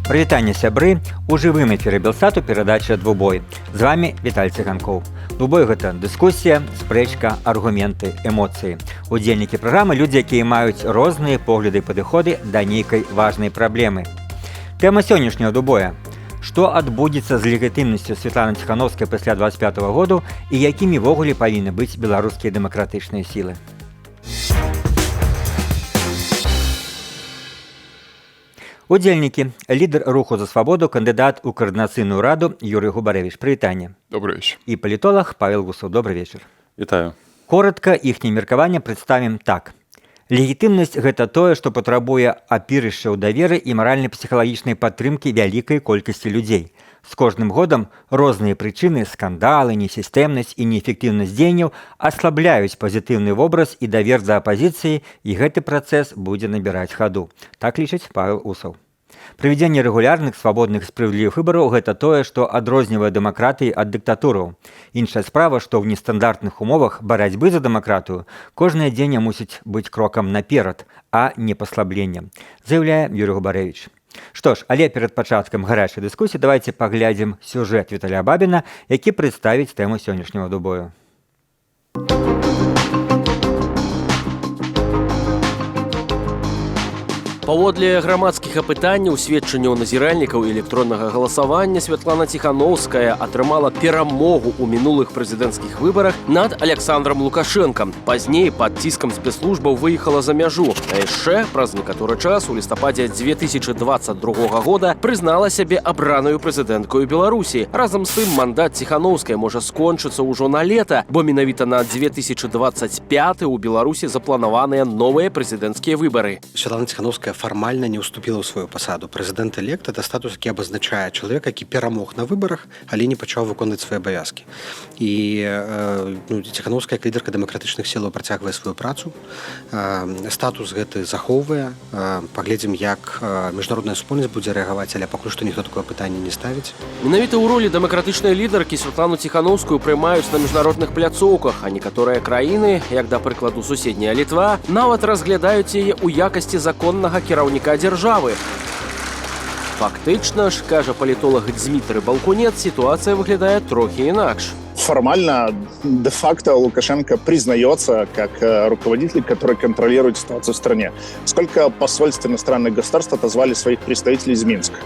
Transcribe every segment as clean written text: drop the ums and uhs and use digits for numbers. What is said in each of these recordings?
Прывітанне, сябры! У жывым эфіры Белсату перадача «Двубой». З вами Віталь Цыганкоў. «Двубой» – гэта дыскусія, спрэчка, аргументы, эмоцыі. Удзельнікі праграмы – людзі, якія маюць розныя погляды і падыходы да нейкай важнай праблемы. Тэма сённяшняга «Двубоя» – што адбудзецца з легітымнасцю Святланы Ціханаўскай пасля 25-го году і якімі ввогуле павінны быць беларускія дэмакратычныя сілы. Удзельнікі. Лідар руху за свабоду, кандыдат у каардынацыйную раду Юрый Губарэвіч. Прывітанне. Добрый вечер. І палітолог Павел Гусаў. Добрый вечер. Вітаю. Коратка іхняе меркаванне прадставім так. Легітымнасць – гэта тое, што патрабуе апірышчаў даверы і маральна-псіхалагічнай падтрымкі вялікай колькасці людзей. З кожным годам розныя прычыны, скандалы, несістэмнасць і неэфектыўнасць дзеянняў аслабляюць пазітыўны вобраз і давер да апазіцыі, і гэты працэс будзе набіраць хаду. Так лічыць Павел Усаў. Правядзенне рэгулярных, свабодных і справядлівых выбараў – гэта тое, што адрознівае дэмакратыі ад дыктатураў. Іншая справа, што ў нестандартных умовах барацьбы за дэмакратыю кожнае дзеянне мусіць быць крокам наперад, а не паслабленнем, заяўляе Юрый Губарэвіч. Што ж, але перад пачаткам гарячай дыскусіі давайце паглядзім сюжэт Віталя Бабіна, які прадставіць тэму сённяшняга «Двубою». Паводле грамадскіх апытанняў, сведчанняў назіральнікаў і электроннага галасавання Святлана Ціханаўская атрымала перамогу ў минулых прэзідэнцкіх выбарах над Александром Лукашэнкам. Пазней пад ціскам спецслужбаў выехала за мяжу. А яшчэ праз некаторы час у лістападзе 2022 года прызнала сябе абраную прэзідэнткаю Беларусі. Разам з тым мандат Ціханаўскай можа скончыцца ўжо на лета, бо менавіта на 2025 у Беларусі запланаваныя новыя прэзідэнцкія выбары. Святлана Ціханаўская формально не уступила ў сваю пасаду. Прэзідэнт-элект – это статус, які абазначае чалавека, які перамог на выбарах, але не пачаў выконваць свае абавязкі. І Ціханаўская, як лідарка дэмакратычных сілаў, працягвае сваю працу. Статус гэты захоўвае. Паглядзім, як міжнародная супольнасць будзе рэагаваць, але пакуль што ніхто такое пытанне не ставіць. Менавіта ў ролі дэмакратычнай лідаркі Святлану Ціханаўскую прымаюць на міжнародных пляцоўках, а некаторыя краіны, як да прыкладу суседняя Літва, нават разглядаюць яе ў якасці законнага кіраўніка дзяржавы. Фактычна ж, кажа палітолог Дмітрый Балкунец, ситуация выглядает трохи инакш. Формально, де-факто Лукашенко признается как руководитель, который контролирует ситуацию в стране. Сколько посольств иностранных государств отозвали своих представителей из Минска?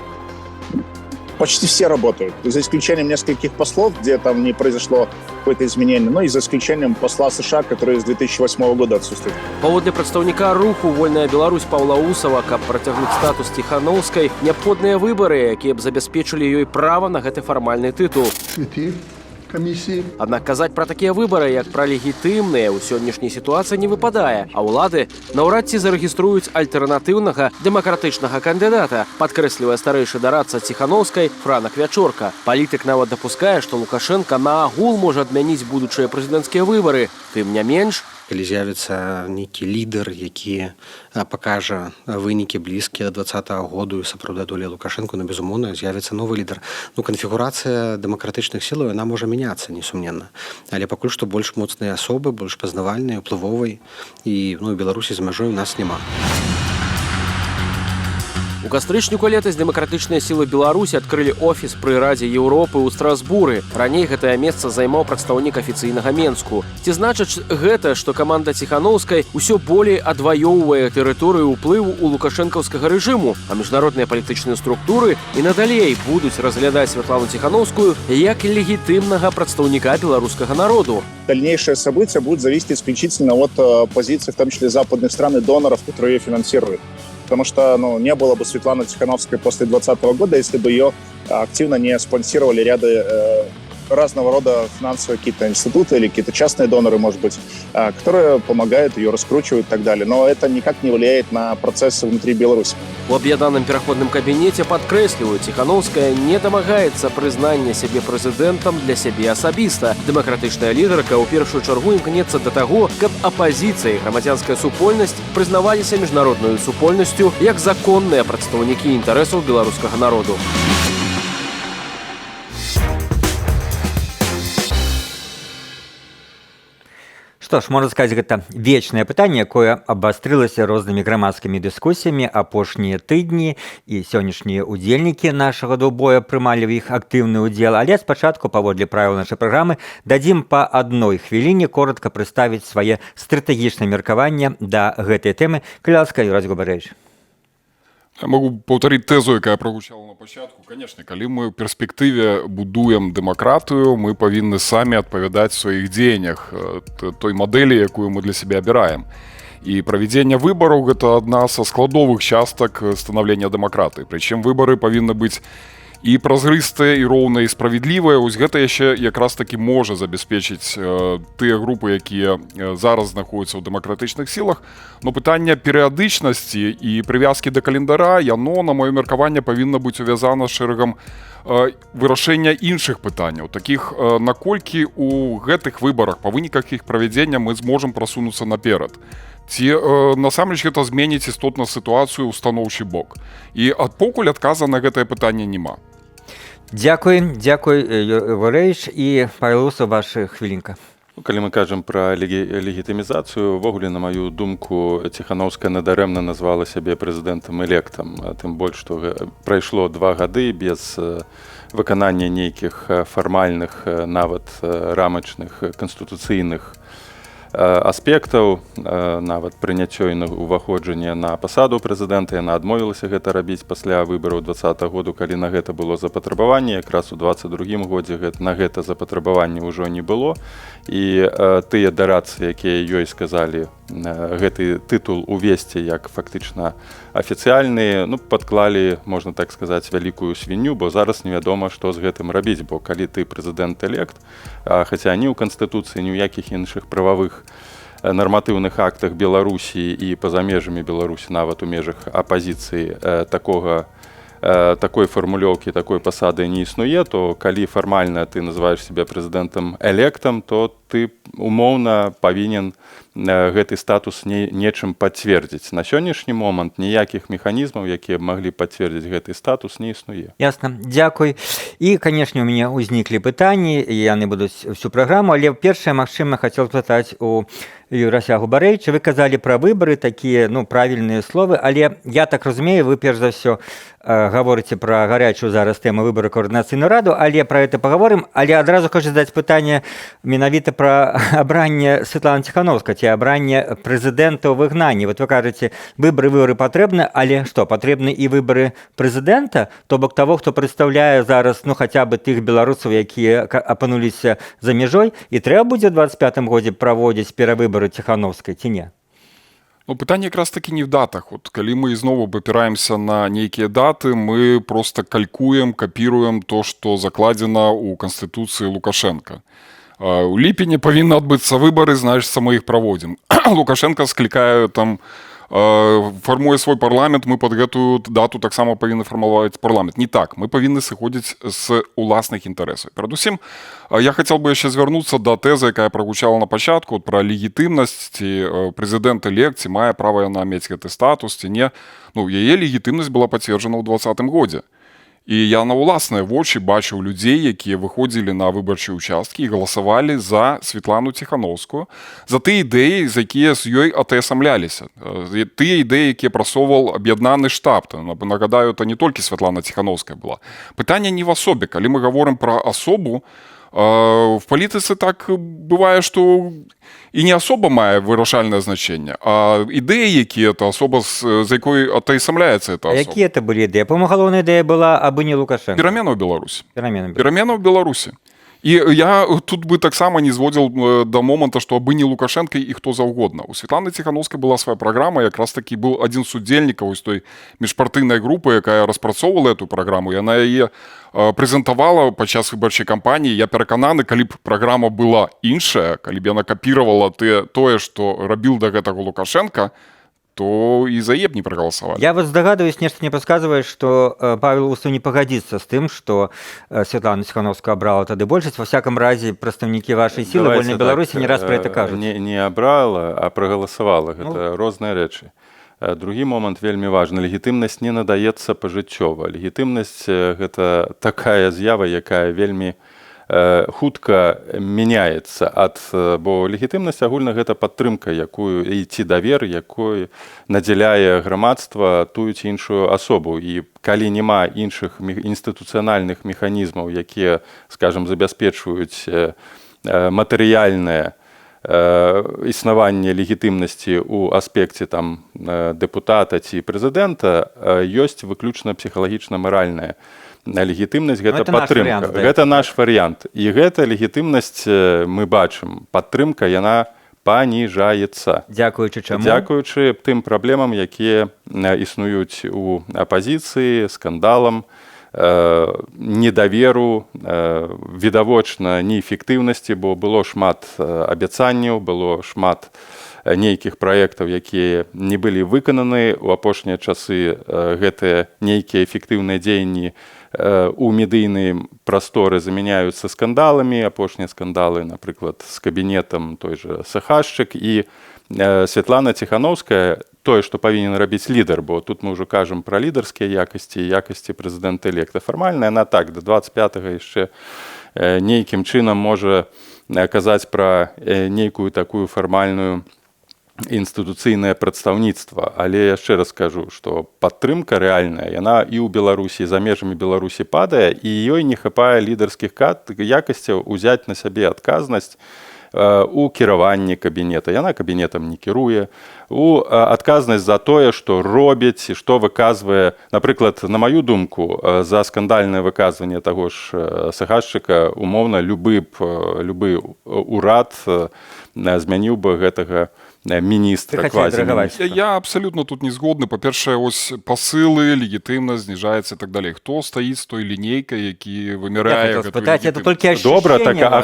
Почти все работают, за исключением нескольких послов, где там не произошло какое-то изменение, но и за исключением посла США, который с 2008 года отсутствует. Паводле прадстаўніка руху «Вольная Беларусь» Павла Усава, каб працягнуць статус Ціханаўскай, неабходныя выбары, якія б забяспечылі ёй права на гэты фармальны тытул. Аднак казаць пра такія выбары, як пра легітымныя, ў сённяшняй сітуацыі не выпадае, а ўлады наўрад ці зарэгіструюць альтэрнатыўнага дэмакратычнага кандыдата, падкрэслівае старэйшы дарадца Ціханаўскай Франак Вячорка. Палітык нават дапускае, што Лукашенка наагул можа адмяніць будучыя прэзідэнцкія выбары. Тым не менш, калі з'явіцца нейкі лідар, які пакажа вынікі блізкія да 20-го году і сапраўды адолее Лукашэнку, безумоўна, з'явіцца новы лідар. Канфігурацыя дэмакратычных сілаў, яна можа мяняцца, несумненна. Але пакуль што больш моцныя асобы, больш пазнавальныя, уплывовай, і Беларусі за мяжой у нас няма. У кастрычніку летась дэмакратычныя сілы Беларусі адкрылі офіс пры Радзе Еўропы ў Страсбуры. Раней гэтае месца займаў прадстаўнік афіцыйнага Менску. Ці значыць гэта, што каманда Ціханаўскай усё болей адваёўвае тэрыторыю ўплыву ў лукашэнкаўскага рэжыму, а міжнародныя палітычныя структуры і надалей будуць разглядаць Святлану Ціханаўскую як легітымнага прадстаўніка беларускага народу. Дальнейшие события будут зависеть исключительно от позиции, в том числе западных стран и доноров, которые ее финансируют. Потому что не было бы Светланы Ціханаўскай после 2020 года, если бы ее активно не спонсировали ряды разного рода финансовые какие-то институты или какие-то частные доноры, может быть, которые помогают ее, раскручивают и так далее. Но это никак не влияет на процессы внутри Беларуси. У аб'яднаным пераходным кабінеце падкрэсліваюць, Ціханаўская не дамагаецца прызнання сябе прэзідэнтам для сябе асабіста. Дэмакратычная лідарка ў першую чаргу імкнецца да таго, каб апазіцыя і грамадзянская супольнасць прызнаваліся міжнароднаю супольнасцю як законныя прадстаўнікі інтарэсаў беларускага народу. што ж, можна сказаць, гэта вечнае пытанне, якое абвастрылася рознымі грамадскімі дыскусіямі апошнія тыдні, і сённяшнія ўдзельнікі нашага двубоя прымалі ў іх актыўны ўдзел. Але спачатку, паводле правіл нашай праграмы, дадзім па адной хвіліне коротка прадставіць свае стратэгічнае меркаванне да гэтай тэмы. Калі ласка, Юрась Губарэвіч. Я могу повторить тезу, яка прагучала на пачатку. Конечно, калі мы ў перспектыве будуем дэмакратыю, мы павінны самі адпавядаць сваіх дзеяннях той мадэлі, якую мы для сябе абіраем. І правядзенне выбараў – гэта адна са складовых частак станаўлення дэмакратыі. Прычым выбары павінны быць і празрыстыя, і роўныя, і справядлівыя. Вось гэта яшчэ якраз такі можа забяспечыць тыя групы, якія зараз знаходзяцца ў дэмакратычных сілах. Но пытанне перыядычнасці і прывязкі да календара, яно, на маё меркаванне, павінна быць увязана з шэрагам вырашэння іншых пытанняў. Такіх, наколькі ў гэтых выбарах, па выніках іх правядзення, мы зможам прасунуцца наперад. Ці насамрэч гэта зменіць істотна сітуацыю ў станоўчы бок. І адпокуль адказа на гэтае пытанне няма. Дзякуй, Юрый Губарэвіч, і Павел Усов, ваша хвілінка. Калі мы кажам пра легітымізацыю, увогуле, на маю думку, Ціханаўская надарэмна назвала сябе прэзідэнтам-электам. Тым больш, што прайшло 2 гады без выканання нейкіх фармальных, нават рамачных, канстытуцыйных аспектаў, нават прыняццё і ўваходжання на пасаду прэзідэнта. Яна адмовілася гэта рабіць пасля выбараў 2020 году, калі на гэта было запатрабаванне. Якраз у 2022 годзе на гэта запатрабаванне ўжо не было. І тыя дарадцы, якія ёй сказалі гэты тытул увесці як фактычна афіцыяльны, падклалі, можна так сказаць, вялікую свінню, бо зараз невядома, што з гэтым рабіць. Бо калі ты прэзідэнт-элект, хаця ні ў Канстытуцыі, ні ў якіх іншых прававых нарматыўных актах Беларусі і па-за межамі Беларусі, нават у межах апазіцыі такой фармулёўкі, такой пасады не існуе, то калі фармальна ты называеш себе прэзідэнтам-электам, то ты умоўна павінен гэты статус нечым пацвердзіць. На сённяшні момант ніякіх механізмаў, якія б маглі пацвердзіць гэты статус, не існуе. Ясна, дзякуй. І, канешне, у мяне ўзніклі пытанні, і яны будуць всю праграму, але першае, магчыма, хацеў спытаць у Юрася Губарэвіча. Вы казалі пра выбары, такія, правільныя словы, але я так разумею, вы перш за ўсё гаворыце пра гарячую зараз тэму выбары коордынацыйную раду, але пра гэта паговорым. Але адразу хочу задаць пытанне менавіта пра абранне Святланы Ціханаўскай, ці абранне прэзідэнта ў выгнанні. Вот вы кажаце, выбары патрэбны, але што, патрэбны і выбары прэзідэнта, то бок таго, хто прадстаўляе зараз, хаця бы тых беларусаў, якія апынуліся за мяжой, і трэба будзе ў 25-м годзе праводзіць перавыбары Ціханаўскай, ці не? Пытанне якраз такі не в датах. Калі мы знову абапіраемся на нейкія даты, мы просто калькуем, капіруем то, што закладзена ў Канстытуцыі Лукашенка. У ліпені павінны адбыцца выбары, значыцца мы іх праводзім. Лукашенка склікае там, фармуе свой парламент, мы пад гэтую дату таксама павінны фармаваць парламент. Не так, мы павінны сыходзіць з уласных інтарэсаў. Перадусім, я хацеў бы яшчэ звярнуцца да тэзы, якая прагучала на пачатку, пра легітымнасць, ці прэзідэнт-элект, ці мае права яна мець гэты статус, ці не. Яе легітымнасць была пацверджана ў 2020 годзе. І я на ўласныя вочы бачыў людзей, якія выходзілі на выбарчыя ўчасткі і галасавалі за Святлану Ціханаўскую, за тыя ідэі, за якія з ёй атаясамляліся. Тыя ідэі, якія прасоўваў аб'яднаны штаб. Нагадаю, это не толькі Святлана Ціханаўская была. Пытанне не в асобе. Калі мы гаворым пра асобу, в палітыцы так бывае, што і не асоба мае вырашальнае значэнне, а ідэі, якія это асоба, з якой атаясамляецца эта асоба. Якія это былі ідэі? По-моему, галоўная ідэя была, абы не Лукашенко. Перамена ў Беларусі. Перамена ў Беларусі. І я тут бы таксама не зводзіў да моманта, што абы не Лукашенка і хто заўгодна. У Святланы Ціханаўскай была свая праграма, якраз такі быў адзін з удзельнікаў з той міжпартыйнай групы, якая распрацоўвала эту праграму. Яна яе прэзентавала падчас выбарчай кампаніі. Я перакананы, калі б праграма была іншая, калі б яна капіравала тое, што рабіў да гэтага Лукашенка, то і за еб не прагаласавалі. Я вот здагадваюсь, нешта мне падказвае, што Павел Усов не пагадзіцца з тым, што Святлана Ціханаўская абрала тады большасць. Во всяком разе, прадстаўнікі вашай сілы вольнай Беларусі не раз пра гэта кажуць. Не абрала, а прагаласавала. Гэта розныя рэчы. Другі момант вельмі важны. Легітымнасць не надаецца пажыццёва. Легітымнасць – гэта такая з'ява, якая вельмі хутка мяняецца бо легітымнасць агульна гэта падтрымка, якую і ці давер, якой надзяляе грамадства тую ці іншую асобу. І калі няма іншых інстытуцыянальных механізмаў, якія, скажам, забяспечваюць матэрыяльнае існаванне легітымнасці ў аспекце там дэпутата ці прэзідэнта, ёсць выключна псіхалагічна-маральная легітымнасць, гэта падтрымка. Гэта наш варыянт. І гэта легітымнасць мы бачым. Падтрымка, яна паніжаецца. Дзякуючы чаму? Дзякуючы тым праблемам, якія існуюць у апазіцыі, скандалам, недаверу, відавочна неэфектыўнасці, бо было шмат абяцанняў, было шмат нейкіх праектаў, якія не былі выкананы. У апошнія часы гэтыя нейкія эфектыўныя дзеянні у медыйнай прасторы замяняюцца скандаламі. Апошнія скандалы, напрыклад, з кабінетам той жа Сахашчык і Святлана Ціхановская, тое, што павінен рабіць лідар, бо тут мы ўжо кажам пра лідарскія якасці і якасці прэзідэнта-электа. Фармальна яна так, да 25-га яшчэ нейкім чынам можа казаць пра нейкую такую фармальную інстытуцыйнае прадстаўніцтва. Але яшчэ раз кажу, што падтрымка рэальная, яна і ў Беларусі, за межамі Беларусі падае, і ёй не хапае лідарскіх якасцяў узяць на сябе адказнасць у кіраванні кабінета. Яна кабінетам не кіруе. У адказнасць за тое, што робіць, што выказвае. Напрыклад, на маю думку, за скандальнае выказванне таго ж Сахашчыка умоўна любы ўрад змяніў бы гэтага міністра, квазі-міністра. Я абсолютно тут не згодны. Па-першае, ось пасылы, легітымнасць зніжаецца і так далей. Хто стаіць з той лінейкай, які вымяряе гэтую легітымнасць? Добра, так, а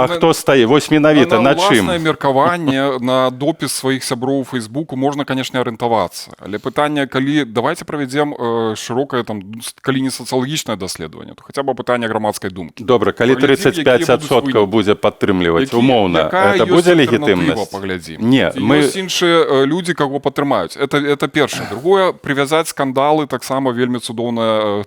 хто стаіць? Вось менавіта на чым? На ўласнае меркаванне, на допіс сваіх сяброў у Фейсбуку можна, канешне, арыентавацца. Але пытанне, калі давайте правядзем шырокае, там, калі не сацыялагічнае даследаванне, то хаця б пытанне грамадскай думкі. Добра, калі 35% будзе падтрымліваць умоўна, это будзе легітымнасць? Не, ёсць іншыя людзі, каго падтрымаюць. Это першае. Другое, прывязаць скандалы таксама вельмі цудоўна.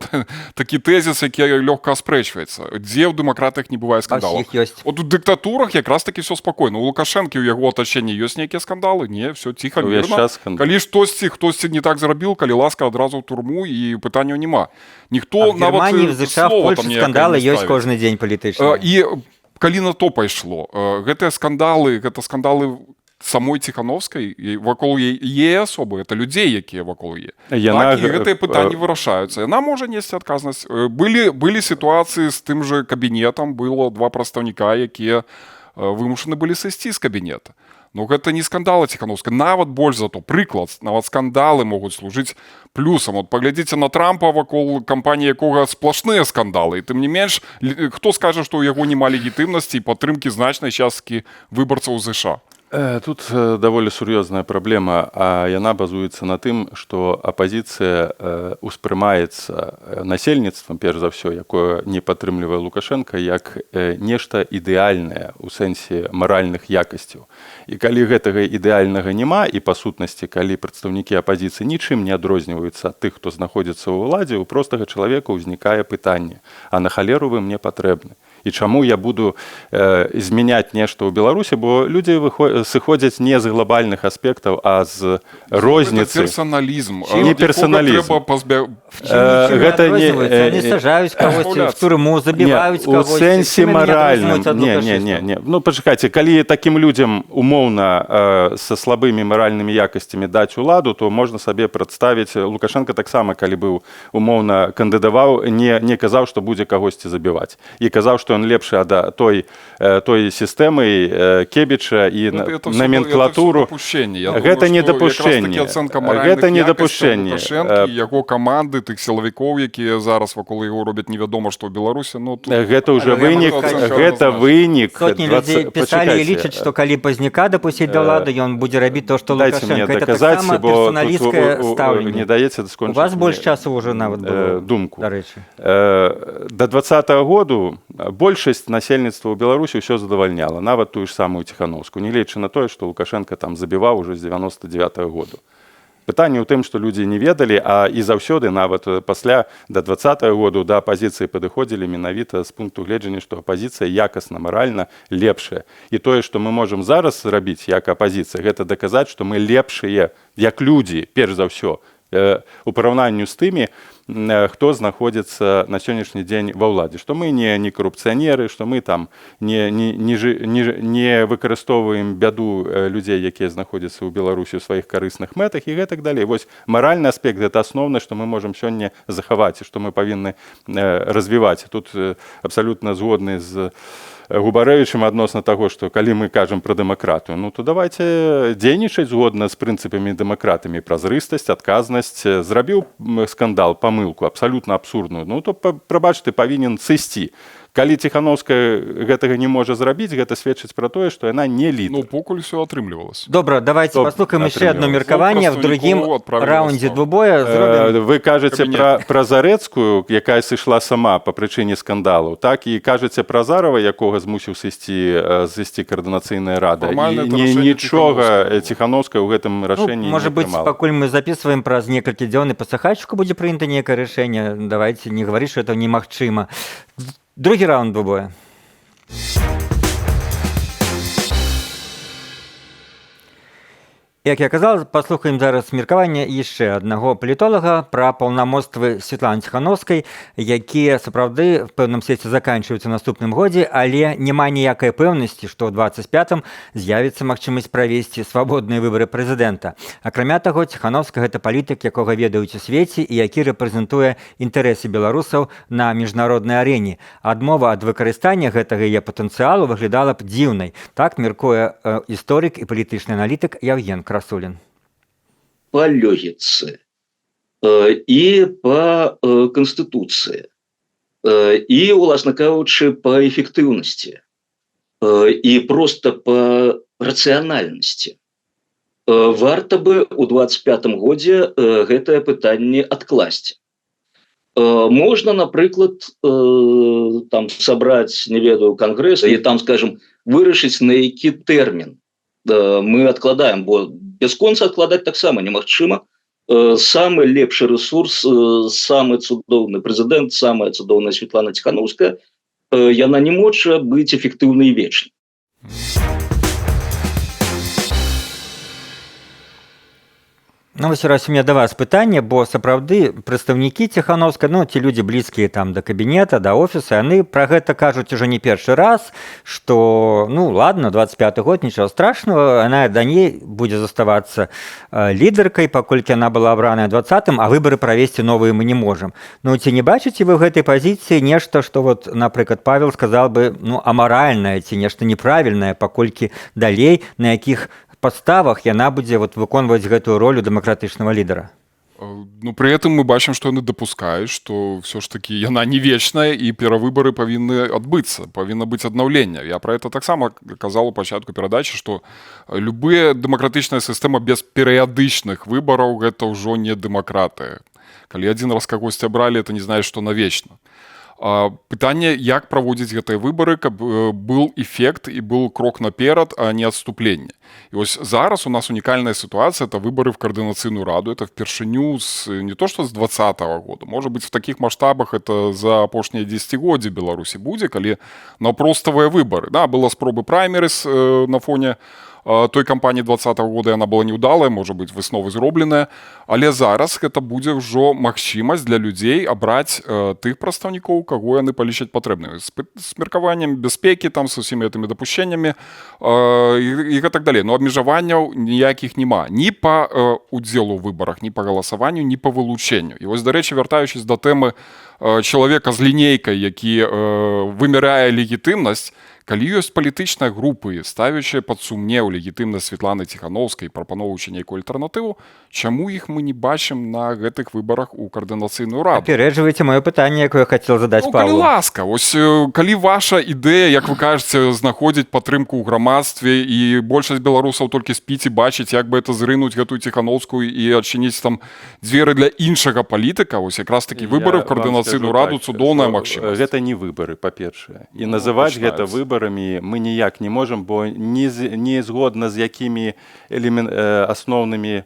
Такі тэзіс, які лёгка аспрэчваецца. Дзе ў дэмакратыях не бывае скандалаў? От у дыктатурах якраз такі все спакойна. У Лукашэнкі, у яго атачэнні ёсць нейкія скандалы? Не, все ціха, мірна. Калі хтосьці не так зрабіў, калі ласка, адразу ў турму і пытанняў няма. Ніхто нават Германії, в США, в Польше скандалы ёсць кожны дзень палітычныя. І калі на то пайшло, гэтыя скандалы, гэта скандалы самой Ціхановскай, вакол яе асобы, это людзей, якія вакол яе. Так, і гэтыя пытанні вырашаюцца. Яна можа несці адказнасць. Былі сітуацыі з тым жа кабінетам, было два прадстаўніка, якія вымушаны былі сысці з кабінета. Но гэта не скандалы Ціхановскай. Нават больш за то. Прыклад, нават скандалы могуць служыць плюсам. От паглядзіце на Трампа, вакол кампаніі якога сплошныя скандалы. І тым не менш, хто скажа, што ў яго няма легітымнасці і падтрымкі значнай часткі выбарцаў США? Тут даволі сур'ёзная праблема, а яна базуецца на тым, што апазіцыя ўспрымаецца насельніцтвам, перш за ўсё, якое не падтрымлівае Лукашенка, як нешта ідэальнае ў сэнсе маральных якасцяў. І калі гэтага ідэальнага няма, і па сутнасці, калі прадстаўнікі апазіцыі нічым не адрозніваюцца ад тых, хто знаходзіцца ў уладзе, у простага чалавека ўзнікае пытанне: а на халеру вы мне патрэбны? І чаму я буду змяняць нешта ў Беларусі, бо людзі сыходзяць не з глобальных аспектаў, а з розніцы. Персоналізм. Не персоналізм. Гэта не сажаюць кагосьці, в турму забіваюць кагосьці. У сэнсе маральным. Не. Ну, пачакайце, калі такім людзям умоўна са слабымі маральнымі якасцямі даць уладу, то можна сабе прадставіць. Лукашенко таксама, калі быў умоўна кандыдаваў, не казаў, што будзе кагосьці забіваць. І казаў, што ён лепшы ад той сістэмы Кебіча і номенклатуру. Гэта не дапушчэнне. Гэта не дапушчэнне. Яго каманды, тых сілавікоў, якія зараз вакол яго робяць невядома што ў Беларусі. Гэта ўжо вынік. Гэта вынік. Сотні людзей пісалі і лічаць, што калі Пазняка дапусціць да ўлады, ён будзе рабіць то, што Лукашенко. Гэта таксама персаналісцкае стаўленне. У вас больш часу ўжо нават было, дарэчы. Да 20-го году большасць насельніцтва ў Беларусі ўсё задавальняла, нават тую ж самую Ціхановскую, нягледзячы на тое, што Лукашенко там забіваў ужо з 99-го году. Пытанне ў тым, што людзі не ведалі, а і заўсёды нават пасля да 20-го году да апазіцыі падыходзілі менавіта з пункту гледжання, што апазіцыя якасна, маральна лепшая. І тое, што мы можам зараз зрабіць як апазіцыя, гэта даказаць, што мы лепшыя як людзі, перш за ўсё, у параўнанню з тымі, хто знаходзіцца на сённяшні дзень ва ўладзе, што мы не карупцыянеры, што мы там не выкарыстоўваем бяду людзей, якія знаходзяцца ў Беларусі ў сваіх карысных мэтах і гэтак далей. Вось маральны аспект гэта асноўна, што мы можам сёння захаваць і што мы павінны развіваць. Тут абсалютна згодны з Губарэвічам адносна таго, што калі мы кажам пра дэмакратыю, ну то давайте дзейнічаць згодна з прынцыпамі дэмакратамі, празрыстасць, адказнасць. Зрабіў скандал, памылку абсалютна абсурдную, ну то прабач, ты павінен сысці. Калі Ціхановская гэтага не можа зрабіць, гэта сведчыць пра тое, што яна не лідар. Ну, покуль все атрымлівалася. Добра, давайте паслухаем яшчэ одно меркаванне. В другім раунде двубоя зробім... Вы кажаце пра Зарэцкую, якая сышла сама па прычыне скандалу, так і кажаце пра Азарова, якога змусіў сысці каардынацыйная рада. Нічога Ціхановская ў гэтым рашэнні не прымала. Можа быць, пакуль мы записываем праз некалькі дзён і па Сахайчыку будзе прынята некае рашэнне, давайте не гаварыць, што это немагчыма. Другі раунд двубоя. Як я казал, паслухаем зараз меркаванне яшчэ аднаго палітолага пра паўнамоцтвы Святланы Ціхановскай, якія сапраўды в пэўным сенсе заканчваюцца наступным годзе, але няма ніякай пэўнасці, што ў 25-м з'явіцца магчымасць правесці свабодныя выбары прэзідэнта. Акрамя таго, Ціхановская гэта палітык, якога ведаюць у свеце і які рэпрэзентуе інтарэсы беларусаў на міжнароднай арэне. Адмова ад выкарыстання гэтага яе патэнцыялу выглядала б дзіўнай. Так мяркуе гісторык і палітычны аналітык Яўген Красулин. По логике и по конституции, и, уласна кажучи, по эффективности, и просто по рациональности. Варто бы у 25-м году это пытание откласть. Можно, например, там собрать, не ведаю, конгресс и там, скажем, вырашить на який термин мы откладаем, бо бясконца откладать таксама немагчыма. Самы лепшы ресурс, самы цудоўны прэзідэнт, самая цудоўная Святлана Ціхановская, яна не можа быць эфектыўнай і вечнай. Ну, вось раз у меня да вас пытанне, бо сапраўды прадстаўнікі Ціхановскай, ну, ці людзі блізкія там да кабінета, да офіса, яны пра гэта кажуць ужо не першы раз, што, ну, ладно, 25-й год, нічого страшного, яна даней будзе заставацца лідаркай, паколькі яна была абраная 20-м, а выбары правесці новыя мы не можам. Ну, ці не бачыце вы ў гэтай пазіцыі нешта, што вот, напрыклад, Павел сказал бы, ну, амаральнае ці нешта неправільнае, паколькі далей, на якіх подставах яна будзе вот выконваць гэтую ролю дэмакратычнага лідара. Ну, при этом мы бачым, што яны дапускаюць, што ўсё ж такі яна не вечная і перавыбары павінны адбыцца, павінна быць аднаўленне. Я пра гэта таксама казаў у пачатку перадачы, што любая дэмакратычная сістэма без перыядычных выбараў гэта ўжо не дэмакратыя. Калі адзін раз кагосьці абралі, это не значыць, што навечна. Пытанне, як праводзіць гэтыя выбары, каб был эфект і был крок наперад, а не адступленне. І вось зараз у нас унікальная сітуацыя, это выбары в координацыйную раду, это впершыню не то што з 20-го года, может быть в таких масштабах это за апошнія 10-годдзі Беларусі будзе, калі наўпроставыя выбары. Да, была спробы праймерыс на фоне той кампаніі 20-го года яна была неўдалая, можа быць высновы зробленая, але зараз гэта будзе ўжо магчымасць для людзей абраць тых прадстаўнікоў, каго яны палічаць патрэбнымі, з меркаваннем бяспекі, там з усімі гэтымі дапушчэннямі і гэтак далей. Но абмежаванняў ніякіх няма ні па удзелу ў выбарах, ні па галасаванню, ні па вылучэнню. І вось, дарэчы, вяртаючись да тэмы чалавека з лінейкай, які вымяряе легітымнасць, калі ёсць палітычныя групы, ставячыя пад сумнеў легітымнасць Святланы Ціхановскай, прапаноўваючы нейкую альтэрнатыву, чаму іх мы не бачым на гэтых выбарах у координацыйную раду? Аперэджваеце маё пытанне, якое я хацеў задаць Павлу. Калі ласка, ось калі ваша ідэя, як вы кажаце, знаходзіць падтрымку ў грамадстве і большасць беларусаў толькі спіць і бачыць, як бы это зрынуць гэтую Ціхановскую і адчыніць там дзверы для іншага палітыка, ось якраз такі выбары ў координацыйную раду цудоўная магчымасць. Гэта не выбары, па-першае. І называць гэта выбарамі мы ніяк не можам, бо не згодна з якімі асноўнымі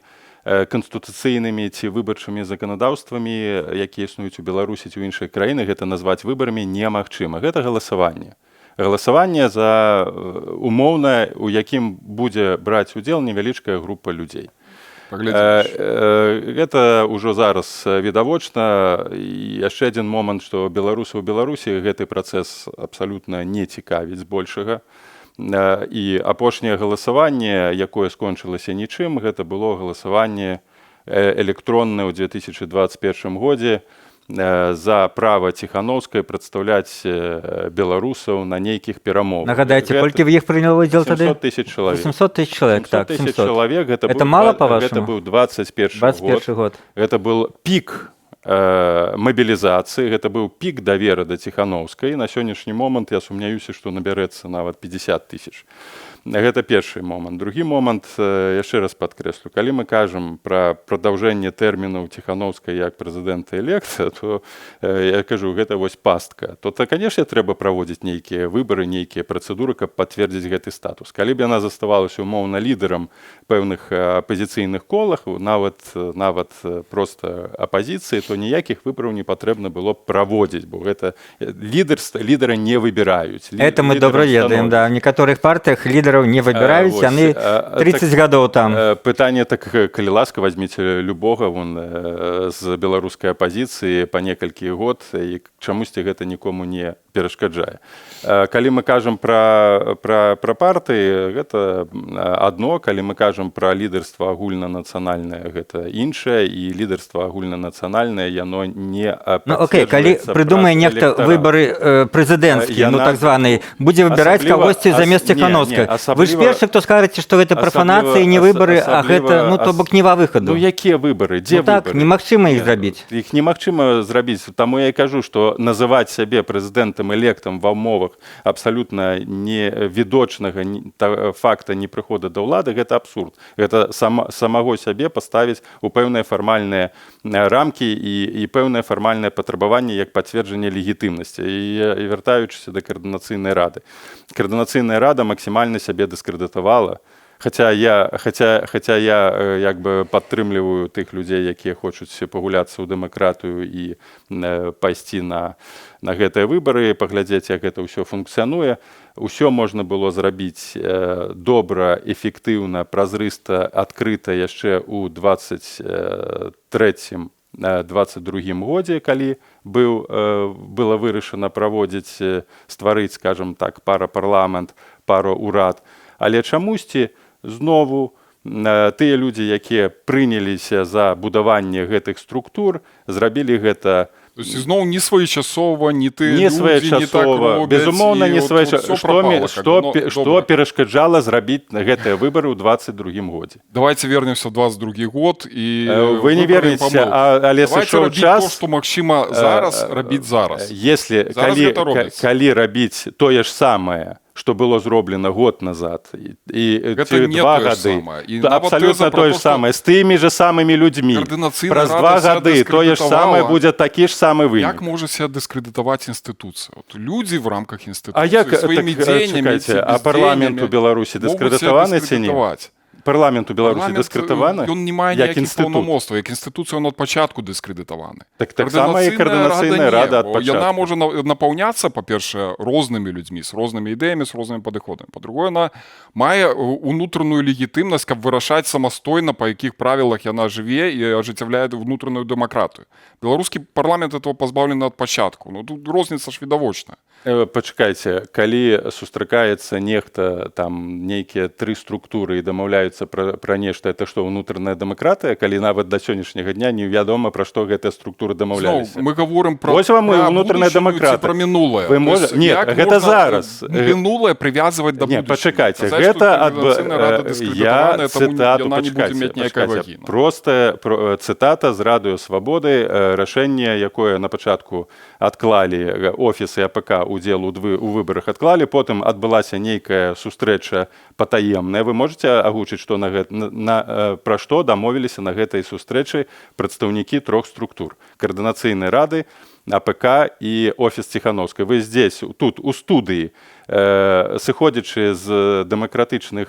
канстытуцыйнымі ці выбарчымі заканадаўствамі, якія існуюць у Беларусі ці ў іншых краінах, гэта назваць выбарамі немагчыма. Гэта галасаванне. Галасаванне за умоўна, у якім будзе браць удзел невялічкая група людзей. Гэта ўжо зараз відавочна. І яшчэ адзін момант, што беларусы ў Беларусі гэты працэс абсалютна не цікавіць збольшага. І апошняе галасаванне, якое скончылася нічым, гэта было галасаванне электроннае ў 2021 годзе за права Ціхановскай прадстаўляць беларусаў на нейкіх перамовах. Нагадайце, колькі в іх прыняло удзел тады? 700 тысяч чалавек. 800 тысяч чалавек, так, 700 700. чалавек. Это мало, па-вашаму? Гэта быў 21 год. Гэта был пік мабілізацыі, гэта быў пік давера да Ціхановскай. На сённяшні момант я сумняюся, што набярэцца нават 50 тысяч. Гэта першы момант. Другі момант, яшчэ раз падкрэслю, калі мы кажам пра прадаўжэнне тэрмінаў Ціхановскай як прэзідэнта электа, то я кажу, гэта вось пастка. То, канешне, трэба праводзіць нейкія выбары, нейкія працэдуры, каб пацвердзіць гэты статус. Калі б яна заставалася умоўна лідарам пэўных апазіцыйных колах, нават проста апазіцыі, то ніякіх выбараў не патрэбна было б праводзіць, бо гэта лідара не выбіраюць. Это мы добра ведаем, да. В некаторых партыях лідараў не выбіраюць, яны 30 гадоў там. Пытанне, так, калі ласка, возьміце любога з беларускай апазіцыі па некалькі год, і чамусьці гэта нікому не перашкаджае. Калі мы кажам пра партыі, гэта адно, калі мы кажам пра лідарства агульнанацыянальнае, гэта іншае, і лідарства агульнанацыянальнае, яно не пацверджваецца. Окей, калі прыдумае нехта выбары прэзідэнцкія, так званыя, будзе выбіраць кагосьці замест Ціхановскай. Вы ж першы, хто скажаце, што гэта прафанацыя, не выбары, а гэта, то бок нема выхаду. Якія выбары? Дзе выбары? Так, немагчыма іх зрабіць. Іх немагчыма зрабіць. Таму я і кажу, што называць сябе прэзідэнтам электам ва ўмовах абсалютна невідочнага факта непрыхода да ўлады, гэта абсурд. Гэта самого сябе паставіць у пэўныя фармальныя рамкі і пэўнае фармальнае патрабаванне як пацверджанне легітымнасці. І вяртаючыся да Каардынацыйнай рады. Каардынацыйная рада максімальна сябе дыскрэдытавала. Хаця я як бы падтрымліваю тых людзей, якія хочуць пагуляцца ў дэмакратыю і пайсці на гэтыя выбары, паглядзець, як гэта ўсё функцыянуе. Усё можна было зрабіць добра, эфектыўна, празрыста, адкрыта яшчэ ў 23-22 годзе, калі было вырашана праводзіць, стварыць, скажам так, парламент, урад. Але чамусьці знову тыя людзі, якія прыняліся за будаванне гэтых структур, зрабілі гэта зноў не своечасова, не ты людзі не так робяць. Безумоўна, не своечасова. Што перашкаджала зрабіць гэтыя выбары ў 22 годзе? Давайте вернемся в 22 год і вы не вернеце, але сышоў час. То, што магчыма зараз рабіць зараз. Калі рабіць тое ж самае, што было зроблена год назад, і гэта не 2 гады. Абсалютна тое ж самае, з тымі ж самымі людзьмі. Праз 2 гады тое ж самае будзе такі ж самы вынік. Як можа себя дыскрэдытаваць інстытуцыя? Людзі в рамках інстытуцыі сваімі дзеяннямі ці бездзеяннямі. А парламент у Беларусі дыскрэдытаваны ці не? Парламент у Беларусі дыскрэдытаваны? Ён не мае ніякіх паўнамоцтваў, як інстытуцыя, ён ад пачатку дыскрэдытаваны. Так сама і Каардынацыйная рада ад пачатку. Яна можа напаўняцца, па-першае, рознымі людзьмі, з рознымі ідэямі, з рознымі падыходамі. Па-другое, яна мае унутраную легітымнасць, каб вырашаць самастойна, па якіх правілах яна жыве і ажыццяўляе внутраную дэмакратыю. Беларускі парламент этого пазбаўлены ад пачатку. Тут розніца ж відавочная. Пачакайце, калі сустракаецца нехта, там нейкія 3 структуры і дамаўляюцца пра нешта, это што, унутраная дэмакратыя, калі нават да сённяшняга дня невядома, пра што гэтыя структуры дамаўляліся? Мы гаворым пра унутраная дэмакратыя. Пра мінулае. Гэта зараз. Мінулае прывязваць да будучыні. Пачакайце, гэта я цытату, пачакайце. Проста цытата з Радыё Свабоды, рашэнне, якое на пачатку адклалі офісы АПК удзел у выбарах адклалі, потым адбылася нейкая сустрэча патаемная. Вы можете агучыць, што пра што дамовіліся на гэтай сустрэчы прадстаўнікі 3 структур: Каардынацыйнай рады, АПК і офіс Ціхановскай. Ви здесь, тут, у студыі, сыходзячы з дэмакратычных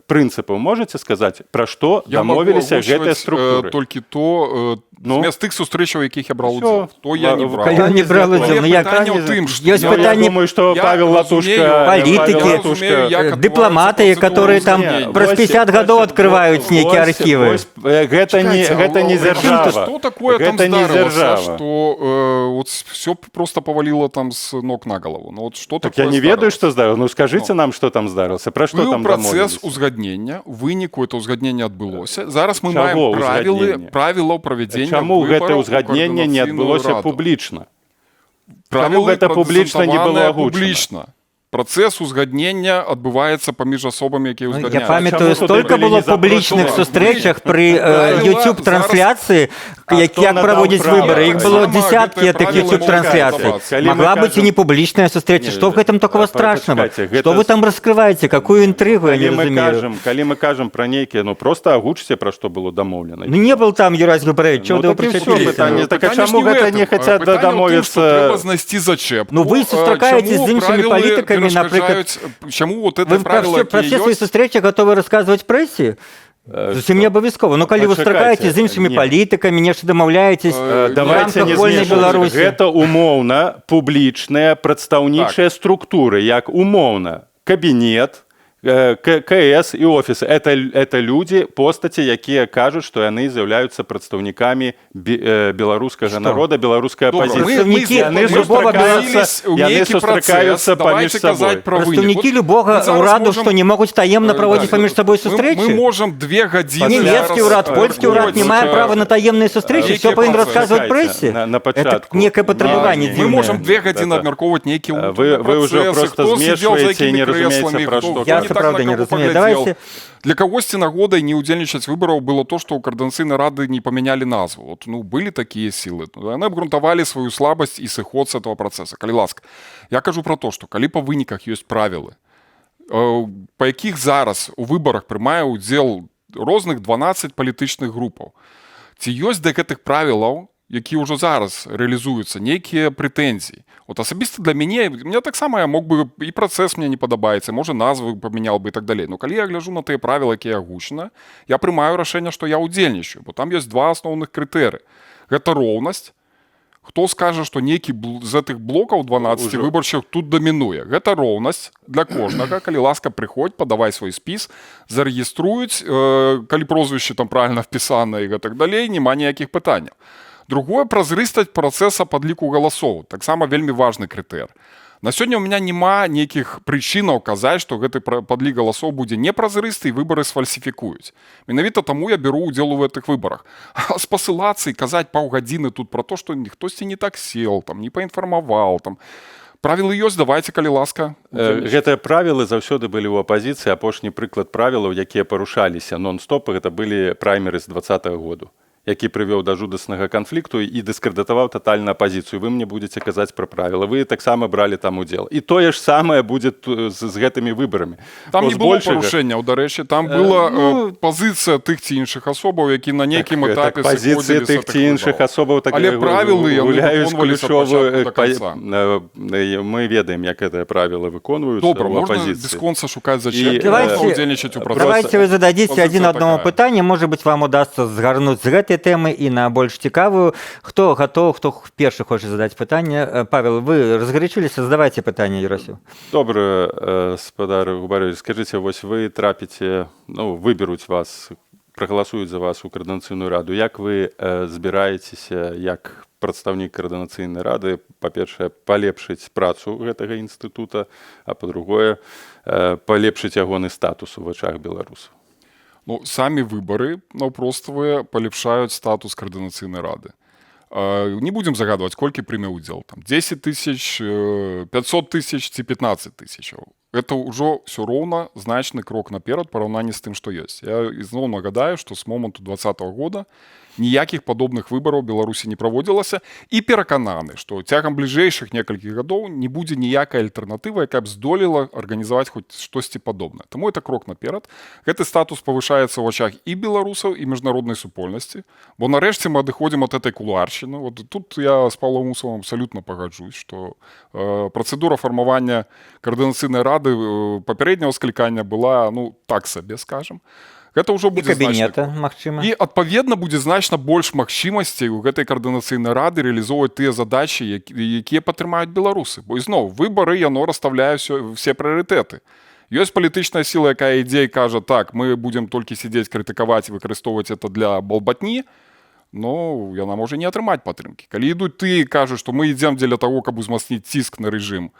прынцыпаў, можаце сказаць, пра што дамовіліся гэтыя структуры? Толькі то, змест тых сустрэчаў, якіх я браў удзел. То я не браў. Калі не браў удзел, ну як? Пытанне ў тым, што Ёсць Я пытанне думаю, што Павел Латушка, Палітыкі, дыпламаты, которые там праз 50 гадоў открываюць нейкія архівы. Гэта не дзяржава. Что такое там Гэта не здарылася, дзяржава. что вот все просто повалило там с ног на голову? Ну вот что Так такое я не ведаю, здарылася? што здарылася. Ну скажыце нам, што там здарылася. Пра што Быў там працэс дамовіліся? узгаднення, у выніку это ўзгадненне адбылося. Зараз мы Чаго маем ўзгаднення? правілаў правядзення Чаму гэта выбараў у ўзгадненне не Координацыйную адбылося Раду. публічна? Правілы гэта публічна не было прэзентаваныя агучана? публічна. Працэс узгаднення адбываецца паміж асобамі, якія Я ўзгадняюць. памятаю, Чаму туды столько былі было не публічных запрошаны? сустрэчах пры Правіла YouTube-трансляцыі, А як хто надаў праводзіць права? выборы. Іх было Сама десяткі гэтыя таких правілы YouTube-трансляцый. можна Калі мы Могла быть и кажам- не публичная встреча. Что в этом такого страшного? Почекайте, Что вы там раскрываете? Какую интригу, я не разумею. Калі мы кажам пра нейкія, ну просто агучце, пра што было дамоўлена. Ну не был там Юрась Губарович, чего Ну, вы так і всё, причепились? пытанне. Так а Пытанне чаму ж не ў гэта гэтым. не хацяць Пытанне ў тым, дамовіцца? што трэба знайсці зачэпку. Ну, вы сустракаетесь Чаму з іншымі правілы палітыкамі, перашкаджаюць- Чаму вот Вы это правило, про все свои ёсць? встречи готовы рассказывать прессе? Зусім не абавязкова. Ну калі вы Пачакайце, сустракаеце з іншымі не. палітыкамі, нешта дамаўляецесь Давайте не вольнай змешваць. Беларусі. Гэта умоўна публічныя прадстаўнічыя структуры, як умоўна кабінет, КС і офісы. Это людзі, постаці, якія кажуць, што яны з'яўляюцца прадстаўнікамі беларускага народа, беларускай апазіцыі. Прадстаўнікі Яны любого сустракаюцца паміж сабой. Прадстаўнікі любога ўраду, што не могуць таемна праводзіць паміж сабой Мы сустрэчы? можем 2 гадзіны Нямецкі ўрад, польскі ўрад не мае права на таемныя сустрэчы, Якія все павінен працэсы? расказваць прэсе. На Это пачатку. некае патрабаванне Не, Мы дзіўнае. можем 2 гадзіны Да-да. абмяркоўваць нейкія Вы ўжо проста змешваеце і не разумееце, пра што Я це правда не разумею. Давайте- Для кагосьці нагодай не ўдзельнічаць выбараў было то, што ў Координацыйнай рады не памянялі назву. Вот, ну, былі такія сілы. Яны абгрунтавалі сваю слабасць і сыход з этого працэса. Калі ласка, я кажу пра то, што калі па выніках ёсць правілы, па якіх зараз у выбарах прымае ўдзел розных 12 палітычных групаў. Ці ёсць да гэтых правілаў, якія ўжо зараз рэалізуюцца, нейкія прэтэнзіі. Вот асабіста для мяне таксама я мог бы і працэс мне не падабаецца, можа назвы памянял бы і так далей. Но калі я гляжу на тыя правілы, якія агучаны, я прымаю рашэнне, што я ўдзельнічаю, бо там ёсць 2 асноўных крытэры. Гэта роўнасць. Хто скажа, што нейкі з гэтых блокаў 12 выбарчых тут дамінуе. Гэта роўнасць для кожнага. Калі ласка, прыходзь, падавай свой спіс, зарэгіструюць, калі прозвішчы там правільна впісана і гэтак далей, няма ніякіх пытанняў. Другое, празрыстасць працэса падліку галасоў. Таксама вельмі важны крытэр. На сёння ў меня няма нейкіх прычынаў казаць, што гэты падлік галасоў будзе непразрысты і выбары сфальсіфікуюць. Менавіта таму я беру ўдзел у гэтых выбарах. А спасылацца і казаць паўгадзіны тут пра то, што хтосьці не так сел, там, не паінфармаваў, там. Правілы ёсць, давайте, калі ласка. Гэтыя правілы заўсёды былі ў апазіцыі. Апошні прыклад правілаў, якія парушаліся нон-стоп, гэта былі праймеры з 2020 году, які прывёў да жудаснага канфлікту і дыскрэдытаваў татальна апазіцыю. Вы мне будзеце казаць пра правілы. Вы таксама бралі там удзел. І тое ж самае будзе з гэтымі выбарамі. Там не было парушэнняў, дарэчы, там была пазіцыя тых ці іншых асобаў, які на нейкім этапе пазіцыі тых ці іншых асобаў Але правілы гуляюць выконваліся ад пачатку да канца. Мы ведаем, як гэтыя правілы выконваюцца Добра, ў можна апазіцыі. бесконца шукаць зачем, Давайте- удзельнічаць у працэсе. Давайте вы зададите Позиция один одному такая. пытанию, может быть, вам удастся згарнуть з гэтай тэмы і на больш цікавую. Хто гатоў, хто першы хоча задаць пытанне? Павел, вы разгарячыліся, задавайте пытанне Юрасю. Добра, спадар Губарович, скажыце, вось вы трапіце, ну, выберуць вас, прагаласуюць за вас у Координацыйную раду. Як вы збіраецеся, як прадстаўнік Координацыйнай рады, па-першае, палепшыць працу гэтага інстытута, а па-другое, палепшыць ягоны статус у вачах беларусаў? Ну, самі выбары наўпроставыя палепшаюць статус Координацыйнай рады. Не будзем загадваць, колькі прыме ўдзел. Там 10 тысяч, 500 тысяч ці 15 тысячаў. Это ўжо ўсё роўна значны крок наперад параўнанні з тым, што ёсць. Я ізноў нагадаю, што з моманту 2020 года ніякіх падобных выбараў Беларусі не праводзілася і перакананы, што цягам бліжэйшых некалькіх гадоў не будзе ніякай альтэрнатывы, якая б здолела арганізаваць хоць штосьці падобнае. Таму это крок наперад. Гэты статус павышаецца ў ачах і беларусаў, і міжнароднай супольнасці, бо нарэшце мы адыходзім ад этой кулуаршчыны. Вот тут я з Павлом Усовым абсалютна пагаджусь, што працэдура фармавання каардынацыйнай рады папярэдняго склікання была, ну, так сабе, скажам. Гэта ўжо будзе кабінета, магчыма. І, адпаведна, будзе значна больш магчымасцей у гэтай каардынацыйнай рады рэалізоўваць тыя задачы, якія падтрымаюць беларусы. Бо ізноў, выбары, яно расставляе все прыярытэты. Ёсць палітычная сіла, якая ідзе і кажа, так, мы будзем толькі сядзець, крытыкаваць і выкарыстоўваць это для балбатні, но яна можа не атрымаць падтрымкі. Калі ідуць ты і кажуць, што мы ідзем дзеля таго, каб узмацніць ціск на рэжым,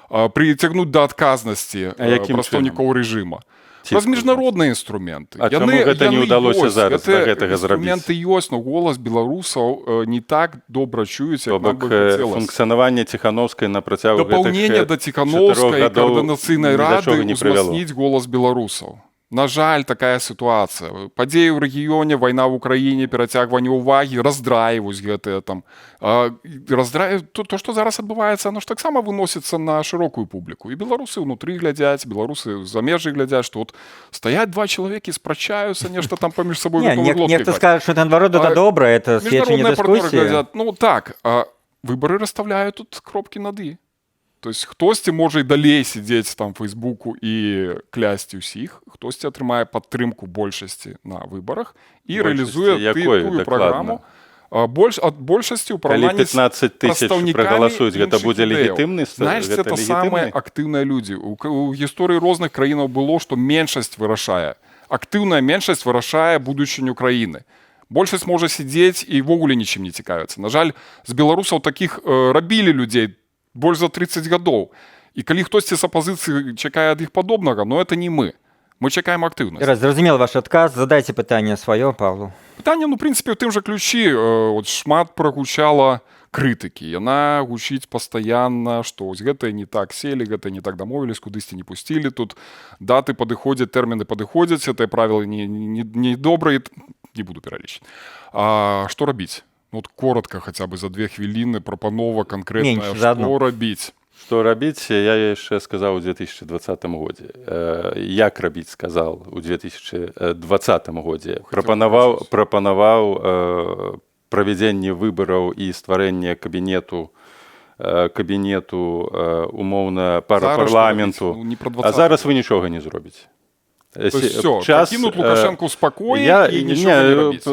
прыцягнуць да адказнасці прадстаўнікоў рэжыма, праз міжнародныя інструменты. А чаму гэта не ўдалося зараз да гэтага зрабіць? Інструменты ёсць, но голас беларусаў не так добра чуюць, як нам бы хацелася. Функцыянаванне Ціханаўскай на працягу дапаўненне да Ціханаўскай каардынацыйнай рады узмацніць голас беларусаў. На жаль, такая сітуацыя. Падзеі ў рэгіёне, вайна ў Украіне, перацягванне ўвагі, раздрай вось гэтыя там. Раздрай, то, што зараз адбываецца, оно ж таксама выносіцца на шырокую публіку. І беларусы ўнутры глядзяць, беларусы за межы глядзяць, што от стаяць два чалавекі, спрачаюцца, нешта там паміж сабой выкладкі. Нехта скажа, што наадварот, это добра, это сведчанне дыскусіі. Ну так, выбары расставляюць тут кропкі над «і». То есть хтосьці можа і далей сидзець там в Фейсбуку і клясці ўсіх, хтосьці атрымае падтрымку большасці на выбарах і рэалізуе тую праграму. Ад большасці ў параўнанні з 15 000 прагаласуюць, гэта будзе легітымны? Знаеш, это самыя актыўныя людзі. У гісторыі розных краінаў было, што меншасць вырашае. Актыўная меншасць вырашае будучыню краіны. Большасць можа сидзець і ввогуле нічым не цікавіцца. На жаль, з беларусаў такіх рабілі людзей больш за 30 гадоў. І калі хтосьці з апазіцыі чакае ад іх падобнага, но это не мы. Мы чакаем актыўнасць. Зразумел ваш адказ. Задайце пытанне сваё, Павлу. Пытанне, ну, в прынцыпе, ў тым жа ключы. От шмат прагучала крытыкі. Яна гучыць пастаянна, што ось гэта не так сели, гэта не так дамовілись, кудысьці не пусцілі. Тут даты падыходзяць, тэрміны падыходзяць, гэтыя правілы не добрыя, не буду пералічваць. А што рабіць? Вот коротко хотя бы за 2 хвіліны прапанова канкрэтная, што рабіць. Што рабіць, я яшчэ сказаў у 2020 годзе. Як рабіць, сказал у 2020 годзе. Прапанаваў правядзенне выбараў і стварэнне кабінету умоўна парламенту. А зараз вы нічога не зробіце. То есть все, пакінуць Лукашенку ў спакоі і нічога не рабіць.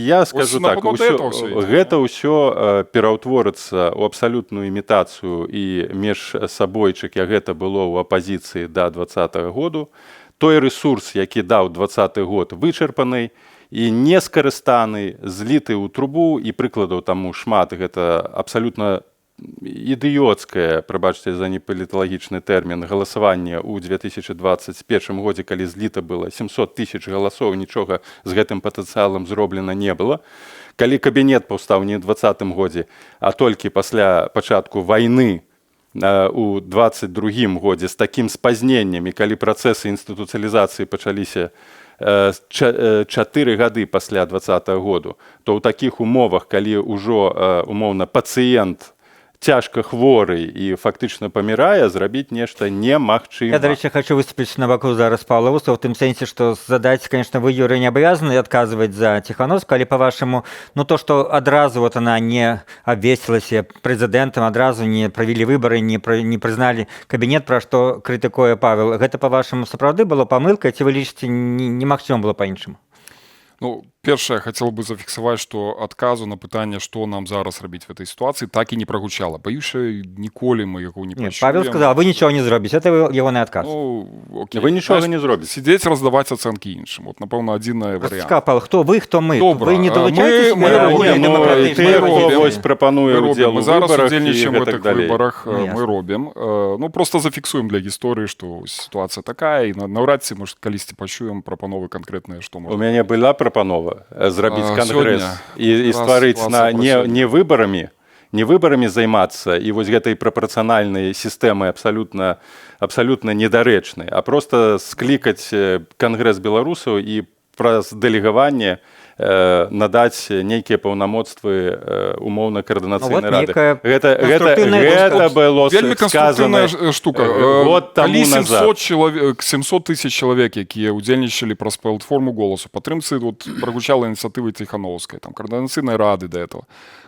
Я скажу так, гэта ўсё пераўтворыцца ў абсалютную імітацыю і міжсабойчык, як гэта было ў апазіцыі да 2020 году. Той рэсурс, які даў 2020 год, вычарпаны і не скарыстаны, зліты ў трубу, і прыкладаў таму шмат. Гэта абсалютна ідыёцкае, прабачце за непаліталагічны тэрмін, галасаванне ў 2021 годзе, калі зліта было 700 000 галасоў, нічога з гэтым патэнцыялам зроблена не было. Калі кабінет паўстаў не ў 2020 годзе, а толькі пасля пачатку вайны у 2022 годзе з такім спазненнем, і калі працэсы інстытуцыялізацыі пачаліся 4 гады пасля 2020 году, то ў такіх умовах, калі ўжо умоўна пацыент цяжка хворы і фактычна памірае, зрабіць нешта немагчыма. Я, дарэчы, хочу выступіць на баку зараз Павла Усова, в тым сэнсе, што задаць, конечно, вы, Юрый, не абавязаны адказваць за Ціханаўскую, але па-вашаму, ну то, што адразу вот она не абвесцілася прэзідэнтам, адразу не правілі выбары, не прызналі кабінет, пра што крытыкуе Павел, гэта, па-вашаму, сапраўды было памылкай, ці вы лічыце, немагчыма было па-іншаму? Ну, першае, хацела бы зафіксаваць, што адказу на пытанне, што нам зараз рабіць в этой сітуацыі, так і не прагучала. Баюся, ніколі мы яго не пачуем. Павел сказал, вы нічого не зробіце, это ягоны адказ. Ну, окей. Вы нічога не зробіце. Сидзець, раздаваць ацэнкі іншым. Вот, напэўна, адзіная варыянт. Павел, хто вы, хто мы? Добра. Вы не далучаецеся? Прапануе ўдзел у мы зараз выбарах удзельнічаем і у гэтак гэтых далей. выбарах, мы робім. Ну, просто зафіксуем для гісторыі, што сітуацыя такая, і наўрад ці, может, калісьці пачуем прапановы канкрэтныя, што можна. У мяне была прапанова зрабіць кангрэс і стварыць не выбарамі займацца і вось гэтай прапарцыянальнай сістэмай абсалютна недарэчнай, а проста склікаць кангрэс беларусаў і праз дэлегаванне надаць нейкія паўнамоцтвы умоўна каардынацыйнай Ну, вот рады. нейкая Гэта было Вельмі сказана канструктыўная штука. год Калі таму назад. 700 тысяч чалавек, якія ўдзельнічалі праз платформу «Голасу», падтрымцы прагучала ініцыятывы Ціхановскай, там, каардынацыйнай рады да этого.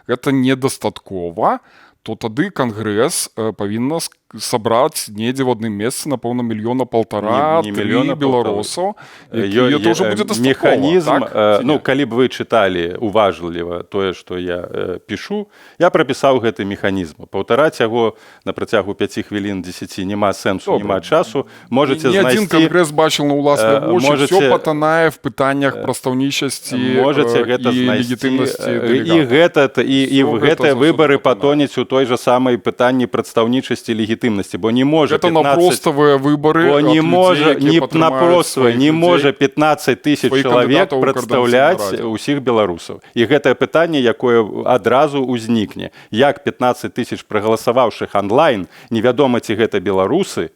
Гэта недастаткова, то тады Кангрэс павінна сабраць недзе в адным месцы, напэўна, 1,5–1,5 Не 3 мільёна, беларусаў, якія тоже будзе дастаткова. Механізм, так? ну, калі б вы чыталі уважліва тое, што я пішу, я прапісаў гэты механізм. Паўтараць яго на працягу 5 хвілін 10 няма сэнсу, Добре. няма часу. Можаце Ні адзін знайсці... кангрэс бачыў на ўласныя вочы, можете- все патанае в пытаннях прадстаўнічасці Можаце гэта і знайсці. легітымнасці І гэтыя Всё гэтыя гэта выбары заўсёды патонуць у той жа самай пытанні прадстаўнічасці легітымнасці, бо не можа Гэта на проставыя выбары Бо не ад можа, людзей, якія на падтрымаюць простае, сваіх не людзей, можа 15 тысяч сваіх чалавек кандыдатаў у прадстаўляць Каардынацыйнай радзе. усіх беларусаў. І гэтае пытанне, якое адразу ўзнікне. Як 15 тысяч прагаласаваўшых онлайн, невядома, ці гэта беларусы,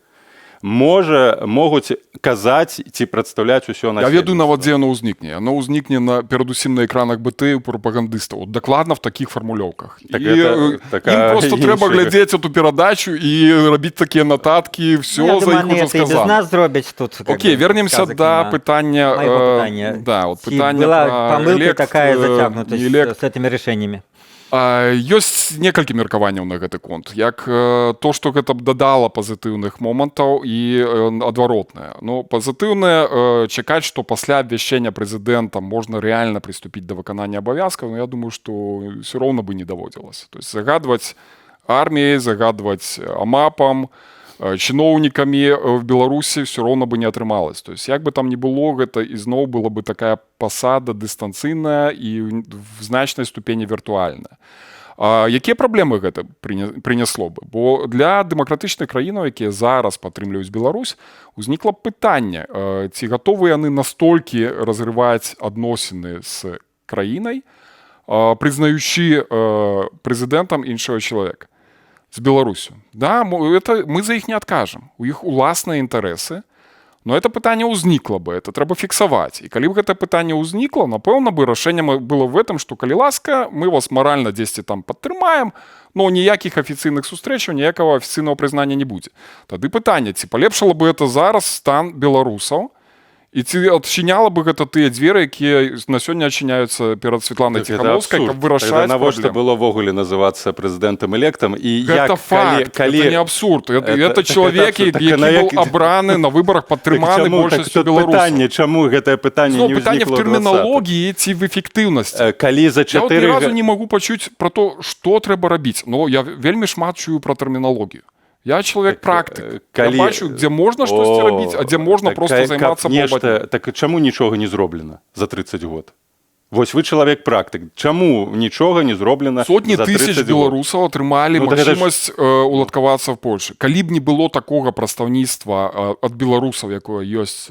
могуць казаць ці прадстаўляць усё на Я ведаю нават, дзе яно ўзнікне. Яно ўзнікне перадусім на экранах БТ у прапагандыстаў. Дакладна в такіх фармулёўках. Так І гэта такая ім просто іншая. трэба глядзець эту перадачу і рабіць такія нататкі, все Я за думаю, іх это ужо и без сказано. нас зробяць тут. как Окей, бы, вернемся сказок до нема. пытання. Моего пытання. Да, от Ці пытання была про помилка элект, такая не затягнутость элект. с этими решениями? Ёсць некалькі меркаванняў на гэты конт. Як то, што гэта б дадала пазітыўных момантаў і адваротнае. Ну, пазітыўнае чакаць, што пасля абвяшчэння прэзідэнта можна рэальна прыступіць да выканання абавязкаў, но я думаю, што ўсё роўна бы не даводзілася. То есть загадваць арміяй, загадваць амапам, чыноўнікамі в Беларусі ўсё роўна бы не атрымалось. То есть як бы там ни было, гэта ізноў была бы такая пасада дыстанцыйная і в значнай ступені віртуальная. Якія праблемы гэта прынесло бы? Бо для дэмакратычных краінаў, якія зараз падтрымліваюць Беларусь, узнікла б пытанне, ці гатовы яны настолькі разрываць адносіны з краінай, прызнаючы прэзідэнтам іншага чалавека, з Беларусю. Да, это мы за іх не адкажам. У іх уласныя інтарэсы, но это пытанне ўзнікла бы, это трэба фіксаваць. І калі б гэта пытанне ўзнікла, напэўна бы рашэнне было в этом, што калі ласка, мы вас маральна дзесьці там падтрымаем, но ніякіх афіцыйных сустрэчаў, ніякага афіцыйнага прызнання не будзе. Тады пытанне, ці палепшала бы это зараз стан беларусаў, і ці адчыняла бы гэта тыя дзверы, якія на сёння адчыняюцца перад Святланай Ціхановскай, каб вырашаць навошта праблемы. было ввогуле называцца прэзідэнтам-электам і Гэта факт, это не абсурд. Это чалавек, які быў абраны на выбарах, падтрыманы большасцю беларусаў. Пытанне, чаму гэтае пытанне не пытанне в ўзнікла ў 20-х? тэрміналогіі ці в эфектыўнасці. Калі за Я 4 ні разу не магу пачуць про то, што трэба рабіць. Но я вельмі шмат чую про тэрміналогію. Я чалавек-практык. Я бачу, дзе можна штосьці рабіць, а дзе можна проста займацца побатам. Так чаму нічога не зроблена за 30 год? Вось вы чалавек-практык. Чаму нічога не зроблена Сотні за 30 тысяч год? беларусаў атрымалі магчымасць уладкавацца в Польшы. Калі б не было такога прадстаўніцтва ад беларусаў, якое ёсць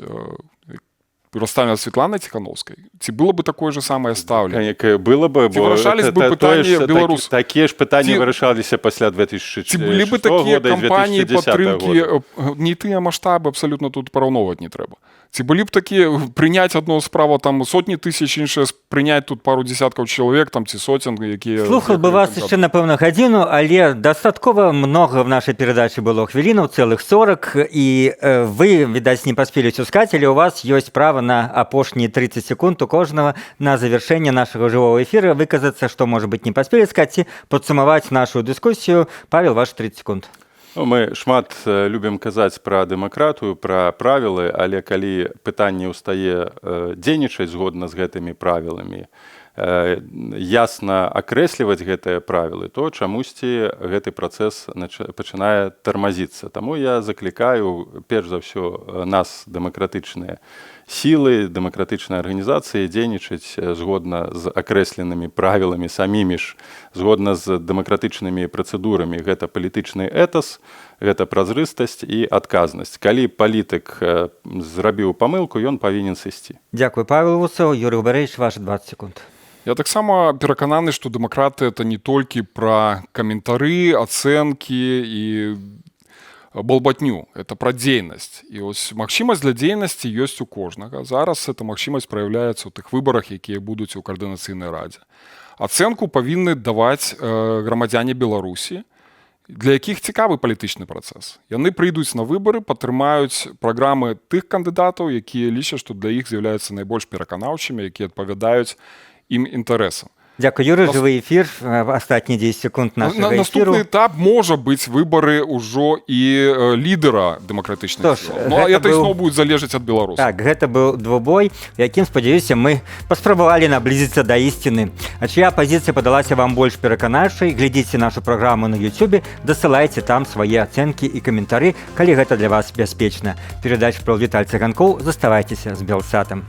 расставлена Святланай Ціхановскай, ці было бы такое же самае стаўленне? Было бы, ці вырашались бы пытанні беларусаў? Такія ж пытанні вырашаліся пасля 2006 Ці былі бы такія года і кампаніі 2010 падтрымкі, года? не тыя маштабы абсалютна тут параўноўваць не трэба. Ці былі б такія прыняць адно справа там сотні тысяч, іншае прыняць тут пару десяткаў чалавек там ці сотен, якія... Слухал бы вас яшчэ, напэўна, гадзіну, але дастаткова много в нашай перадачы было хвілінаў, цэлых 40, і вы, відаць, не паспелі ўціскаць, але у вас ёсць права на апошнія 30 секунд у кожнага на завяршэнне нашага жывого эфира выказацца, што, можа быць, не паспелі сказаць, ці падсумаваць нашу дыскусію. Павел, ваши 30 секунд. Ну, мы шмат любім казаць пра дэмакратыю, пра правілы, але калі пытанне ўстае дзейнічаць згодна з гэтымі правіламі, ясна акрэсліваць гэтыя правілы, то чамусьці гэты працэс пачынае тармазіцца. Таму я заклікаю, перш за ўсё, нас, дэмакратычныя сілы, дэмакратычныя арганізацыі, дзейнічаць згодна з акрэсленымі правіламі самімі ж, згодна з дэмакратычнымі працэдурамі. Гэта палітычны этас, гэта празрыстасць і адказнасць. Калі палітык зрабіў памылку, ён павінен сысці. Дзякуй, Павел Вусоў. Юрый Губарэвіч, ваши 20 секунд. Я таксама перакананы, што дэмакратыя — это не толькі пра каментары, ацэнкі і балбатню, это пра дзейнасць. І ось магчымасць для дзейнасці ёсць у кожнага. Зараз эта магчымасць праяўляецца ў тых выбарах, якія будуць у каардынацыйнай радзе. Ацэнку павінны даваць грамадзяне Беларусі, для якіх цікавы палітычны працэс. Яны прыйдуць на выбары, падтрымаюць праграмы тых кандыдатаў, якія лічаць, што для іх з'яўляюцца найбольш пераканаўчымі, якія адпавядаюць ім інтарэсам. Дзякуй, Юрый, жывы эфір, астатнія 10 секунд нашага эфіру. Наступны этап можа быць выбары ўжо і лідера дэмакратычных сіл. Ну, а это ізноў будзе залежаць ад беларусаў. Так, гэта быў двубой, якім, спадзяюся, мы паспрабавалі наблізіцца да ісціны. А чыя пазіцыя падалася вам больш пераканаўчай, глядзіце нашу праграму на YouTube, дасылайце там свае ацэнкі і каментары, калі гэта для вас бяспечна. Перадачу правоў Віталь Цыганкоў, заставайцеся з Белсатам.